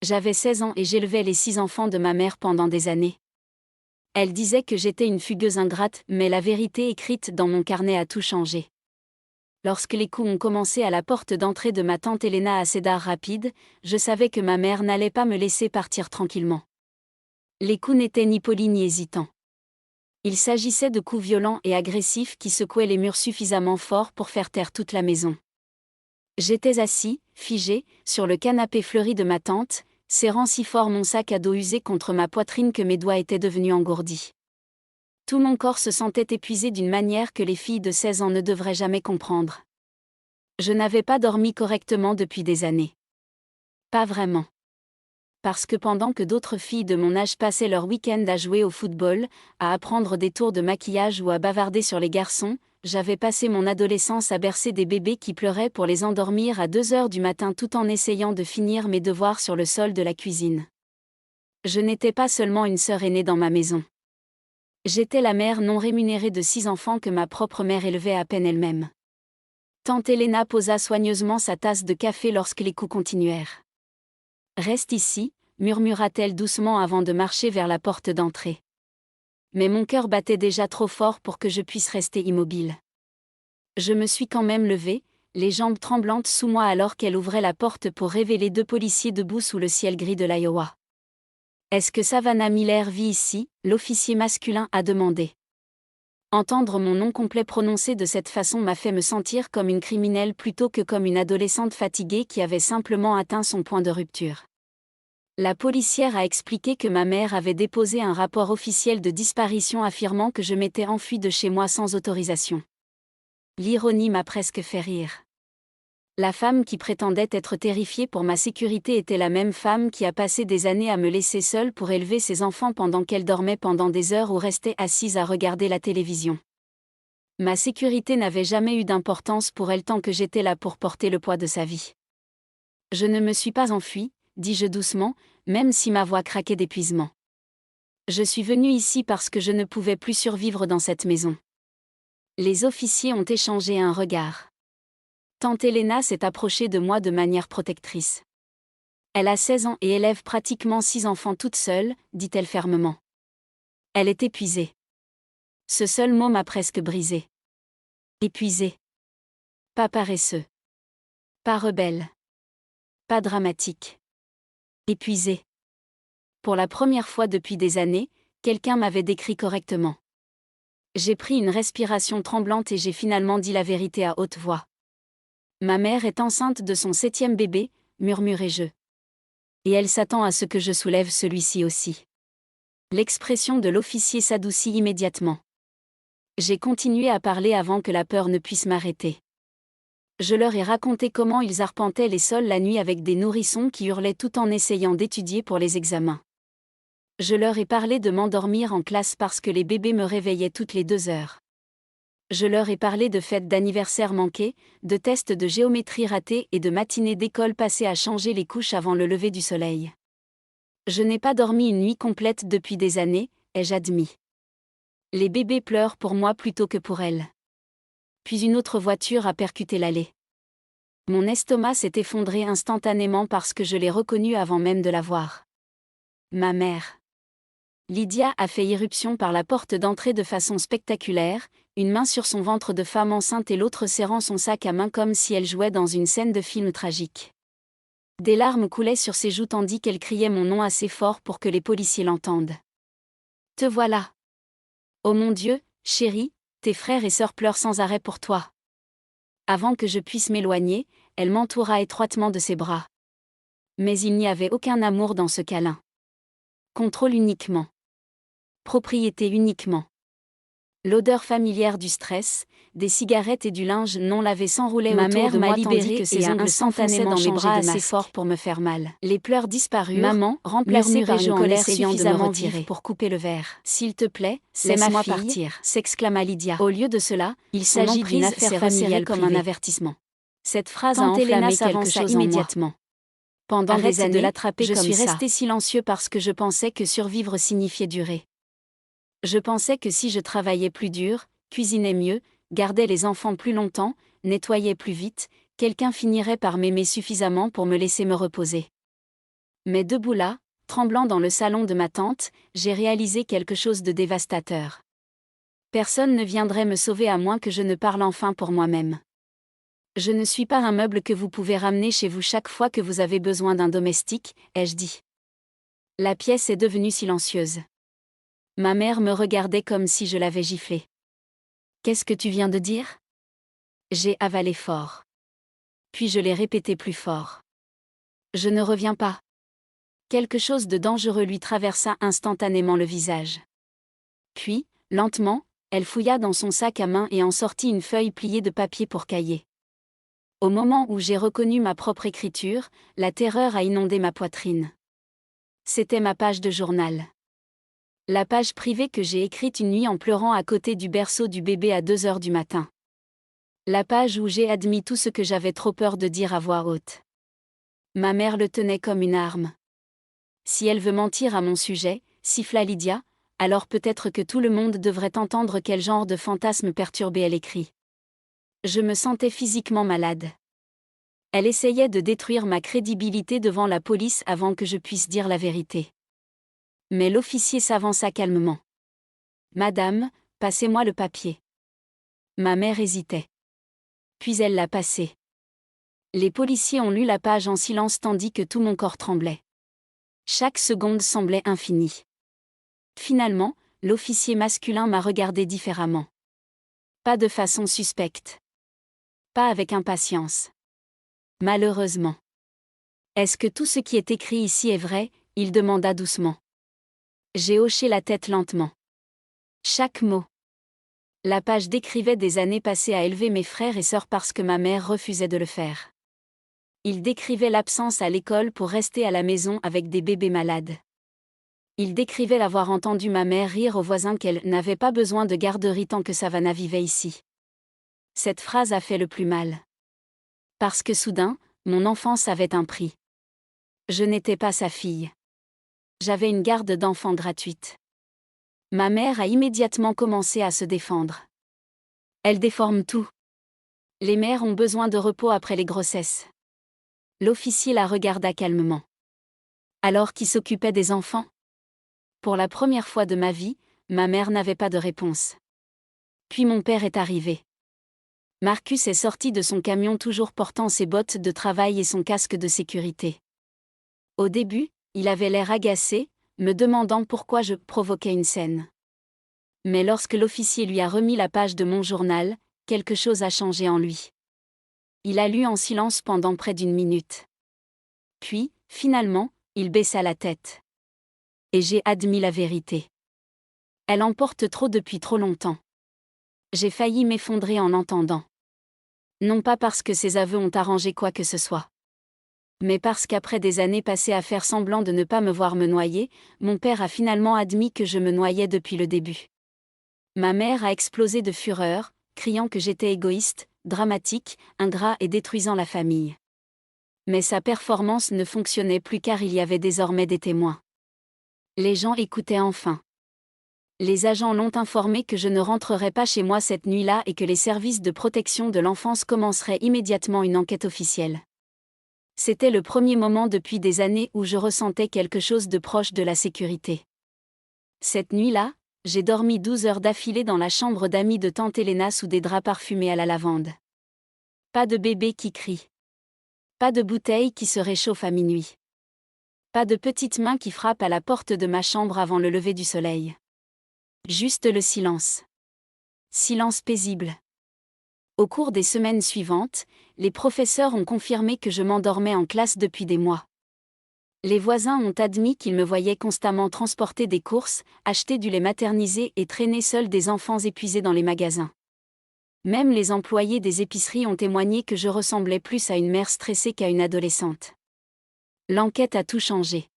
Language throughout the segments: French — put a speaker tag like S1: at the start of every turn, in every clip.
S1: J'avais 16 ans et j'élevais les 6 enfants de ma mère pendant des années. Elle disait que j'étais une fugueuse ingrate, mais la vérité écrite dans mon carnet a tout changé. Lorsque les coups ont commencé à la porte d'entrée de ma tante Elena à Cedar Rapids, je savais que ma mère n'allait pas me laisser partir tranquillement. Les coups n'étaient ni polis ni hésitants. Il s'agissait de coups violents et agressifs qui secouaient les murs suffisamment fort pour faire taire toute la maison. J'étais assis, figé, sur le canapé fleuri de ma tante, serrant si fort mon sac à dos usé contre ma poitrine que mes doigts étaient devenus engourdis. Tout mon corps se sentait épuisé d'une manière que les filles de 16 ans ne devraient jamais comprendre. Je n'avais pas dormi correctement depuis des années. Pas vraiment. Parce que pendant que d'autres filles de mon âge passaient leur week-end à jouer au football, à apprendre des tours de maquillage ou à bavarder sur les garçons, j'avais passé mon adolescence à bercer des bébés qui pleuraient pour les endormir à 2 heures du matin tout en essayant de finir mes devoirs sur le sol de la cuisine. Je n'étais pas seulement une sœur aînée dans ma maison. J'étais la mère non rémunérée de 6 enfants que ma propre mère élevait à peine elle-même. Tante Elena posa soigneusement sa tasse de café lorsque les coups continuèrent. « Reste ici », murmura-t-elle doucement avant de marcher vers la porte d'entrée. Mais mon cœur battait déjà trop fort pour que je puisse rester immobile. Je me suis quand même levée, les jambes tremblantes sous moi alors qu'elle ouvrait la porte pour révéler 2 policiers debout sous le ciel gris de l'Iowa. « Est-ce que Savannah Miller vit ici ?» l'officier masculin a demandé. Entendre mon nom complet prononcé de cette façon m'a fait me sentir comme une criminelle plutôt que comme une adolescente fatiguée qui avait simplement atteint son point de rupture. La policière a expliqué que ma mère avait déposé un rapport officiel de disparition affirmant que je m'étais enfuie de chez moi sans autorisation. L'ironie m'a presque fait rire. La femme qui prétendait être terrifiée pour ma sécurité était la même femme qui a passé des années à me laisser seule pour élever ses enfants pendant qu'elle dormait pendant des heures ou restait assise à regarder la télévision. Ma sécurité n'avait jamais eu d'importance pour elle tant que j'étais là pour porter le poids de sa vie. Je ne me suis pas enfuie, dis-je doucement, même si ma voix craquait d'épuisement. Je suis venue ici parce que je ne pouvais plus survivre dans cette maison. Les officiers ont échangé un regard. Tante Elena s'est approchée de moi de manière protectrice. Elle a 16 ans et élève pratiquement 6 enfants toute seule, dit-elle fermement. Elle est épuisée. Ce seul mot m'a presque brisée. Épuisée. Pas paresseux. Pas rebelle. Pas dramatique. Épuisée. Pour la première fois depuis des années, quelqu'un m'avait décrit correctement. J'ai pris une respiration tremblante et j'ai finalement dit la vérité à haute voix. Ma mère est enceinte de son 7e bébé, murmurai-je. Et elle s'attend à ce que je soulève celui-ci aussi. L'expression de l'officier s'adoucit immédiatement. J'ai continué à parler avant que la peur ne puisse m'arrêter. Je leur ai raconté comment ils arpentaient les sols la nuit avec des nourrissons qui hurlaient tout en essayant d'étudier pour les examens. Je leur ai parlé de m'endormir en classe parce que les bébés me réveillaient toutes les 2 heures. Je leur ai parlé de fêtes d'anniversaire manquées, de tests de géométrie ratés et de matinées d'école passées à changer les couches avant le lever du soleil. Je n'ai pas dormi une nuit complète depuis des années, ai-je admis. Les bébés pleurent pour moi plutôt que pour elles. Puis une autre voiture a percuté l'allée. Mon estomac s'est effondré instantanément parce que je l'ai reconnue avant même de la voir. Ma mère. Lydia a fait irruption par la porte d'entrée de façon spectaculaire, une main sur son ventre de femme enceinte et l'autre serrant son sac à main comme si elle jouait dans une scène de film tragique. Des larmes coulaient sur ses joues tandis qu'elle criait mon nom assez fort pour que les policiers l'entendent. « Te voilà. Oh mon Dieu, chérie, tes frères et sœurs pleurent sans arrêt pour toi. » Avant que je puisse m'éloigner, elle m'entoura étroitement de ses bras. Mais il n'y avait aucun amour dans ce câlin. Contrôle uniquement. Propriété uniquement. L'odeur familière du stress, des cigarettes et du linge non lavé s'enroulait autour de moi tandis que ses ongles s'enfonçaient dans mes bras assez fort pour me faire mal. Les pleurs disparurent, maman, remplacée par une colère suffisamment vive pour couper le verre. « S'il te plaît, laisse-moi partir », s'exclama Lydia. Au lieu de cela, il s'agit d'une affaire familiale comme un avertissement. Cette phrase a enflammé quelque chose immédiatement. Pendant des années, je suis resté silencieux parce que je pensais que survivre signifiait durer. Je pensais que si je travaillais plus dur, cuisinais mieux, gardais les enfants plus longtemps, nettoyais plus vite, quelqu'un finirait par m'aimer suffisamment pour me laisser me reposer. Mais debout là, tremblant dans le salon de ma tante, j'ai réalisé quelque chose de dévastateur. Personne ne viendrait me sauver à moins que je ne parle enfin pour moi-même. Je ne suis pas un meuble que vous pouvez ramener chez vous chaque fois que vous avez besoin d'un domestique, ai-je dit. La pièce est devenue silencieuse. Ma mère me regardait comme si je l'avais giflée. Qu'est-ce que tu viens de dire ? J'ai avalé fort. Puis je l'ai répété plus fort. Je ne reviens pas. Quelque chose de dangereux lui traversa instantanément le visage. Puis, lentement, elle fouilla dans son sac à main et en sortit une feuille pliée de papier pour cahier. Au moment où j'ai reconnu ma propre écriture, la terreur a inondé ma poitrine. C'était ma page de journal. La page privée que j'ai écrite une nuit en pleurant à côté du berceau du bébé à 2 heures du matin. La page où j'ai admis tout ce que j'avais trop peur de dire à voix haute. Ma mère le tenait comme une arme. Si elle veut mentir à mon sujet, siffla Lydia, alors peut-être que tout le monde devrait entendre quel genre de fantasme perturbé elle écrit. Je me sentais physiquement malade. Elle essayait de détruire ma crédibilité devant la police avant que je puisse dire la vérité. Mais l'officier s'avança calmement. Madame, passez-moi le papier. Ma mère hésitait. Puis elle l'a passé. Les policiers ont lu la page en silence tandis que tout mon corps tremblait. Chaque seconde semblait infinie. Finalement, l'officier masculin m'a regardé différemment. Pas de façon suspecte. Pas avec impatience. Malheureusement. Est-ce que tout ce qui est écrit ici est vrai ? Il demanda doucement. J'ai hoché la tête lentement. Chaque mot. La page décrivait des années passées à élever mes frères et sœurs parce que ma mère refusait de le faire. Il décrivait l'absence à l'école pour rester à la maison avec des bébés malades. Il décrivait l'avoir entendu ma mère rire aux voisins qu'elle n'avait pas besoin de garderie tant que Savannah vivait ici. Cette phrase a fait le plus mal. Parce que soudain, mon enfance avait un prix. Je n'étais pas sa fille. J'avais une garde d'enfants gratuite. Ma mère a immédiatement commencé à se défendre. Elle déforme tout. Les mères ont besoin de repos après les grossesses. L'officier la regarda calmement. Alors qui s'occupait des enfants ? Pour la première fois de ma vie, ma mère n'avait pas de réponse. Puis mon père est arrivé. Marcus est sorti de son camion toujours portant ses bottes de travail et son casque de sécurité. Au début, il avait l'air agacé, me demandant pourquoi je provoquais une scène. Mais lorsque l'officier lui a remis la page de mon journal, quelque chose a changé en lui. Il a lu en silence pendant près d'1 minute. Puis, finalement, il baissa la tête. Et j'ai admis la vérité. Elle emporte trop depuis trop longtemps. J'ai failli m'effondrer en l'entendant. Non pas parce que ses aveux ont arrangé quoi que ce soit. Mais parce qu'après des années passées à faire semblant de ne pas me voir me noyer, mon père a finalement admis que je me noyais depuis le début. Ma mère a explosé de fureur, criant que j'étais égoïste, dramatique, ingrat et détruisant la famille. Mais sa performance ne fonctionnait plus car il y avait désormais des témoins. Les gens écoutaient enfin. Les agents l'ont informé que je ne rentrerais pas chez moi cette nuit-là et que les services de protection de l'enfance commenceraient immédiatement une enquête officielle. C'était le premier moment depuis des années où je ressentais quelque chose de proche de la sécurité. Cette nuit-là, j'ai dormi 12 heures d'affilée dans la chambre d'amis de tante Helena sous des draps parfumés à la lavande. Pas de bébé qui crie. Pas de bouteille qui se réchauffe à minuit. Pas de petites mains qui frappent à la porte de ma chambre avant le lever du soleil. Juste le silence. Silence paisible. Au cours des semaines suivantes, les professeurs ont confirmé que je m'endormais en classe depuis des mois. Les voisins ont admis qu'ils me voyaient constamment transporter des courses, acheter du lait maternisé et traîner seul des enfants épuisés dans les magasins. Même les employés des épiceries ont témoigné que je ressemblais plus à une mère stressée qu'à une adolescente. L'enquête a tout changé.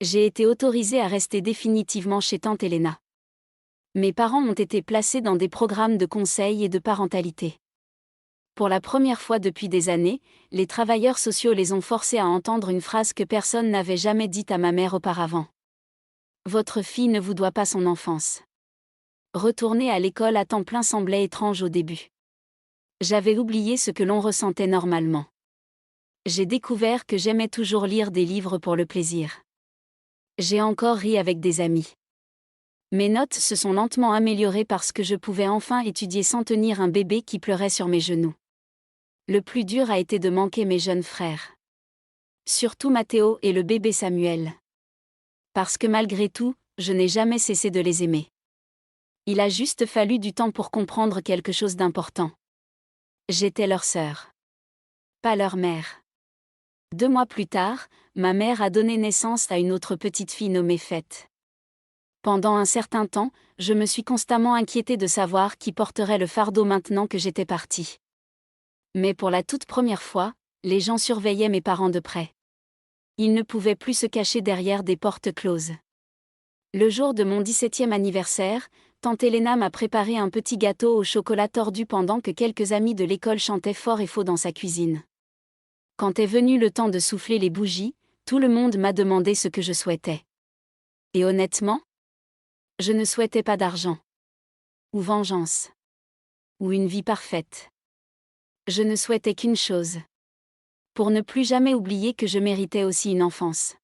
S1: J'ai été autorisée à rester définitivement chez tante Helena. Mes parents ont été placés dans des programmes de conseil et de parentalité. Pour la première fois depuis des années, les travailleurs sociaux les ont forcés à entendre une phrase que personne n'avait jamais dite à ma mère auparavant. Votre fille ne vous doit pas son enfance. Retourner à l'école à temps plein semblait étrange au début. J'avais oublié ce que l'on ressentait normalement. J'ai découvert que j'aimais toujours lire des livres pour le plaisir. J'ai encore ri avec des amis. Mes notes se sont lentement améliorées parce que je pouvais enfin étudier sans tenir un bébé qui pleurait sur mes genoux. Le plus dur a été de manquer mes jeunes frères. Surtout Mathéo et le bébé Samuel. Parce que malgré tout, je n'ai jamais cessé de les aimer. Il a juste fallu du temps pour comprendre quelque chose d'important. J'étais leur sœur. Pas leur mère. 2 mois plus tard, ma mère a donné naissance à une autre petite fille nommée Fête. Pendant un certain temps, je me suis constamment inquiétée de savoir qui porterait le fardeau maintenant que j'étais partie. Mais pour la toute première fois, les gens surveillaient mes parents de près. Ils ne pouvaient plus se cacher derrière des portes closes. Le jour de mon 17e anniversaire, tante Elena m'a préparé un petit gâteau au chocolat tordu pendant que quelques amis de l'école chantaient fort et faux dans sa cuisine. Quand est venu le temps de souffler les bougies, tout le monde m'a demandé ce que je souhaitais. Et honnêtement, je ne souhaitais pas d'argent. Ou vengeance. Ou une vie parfaite. Je ne souhaitais qu'une chose. Pour ne plus jamais oublier que je méritais aussi une enfance.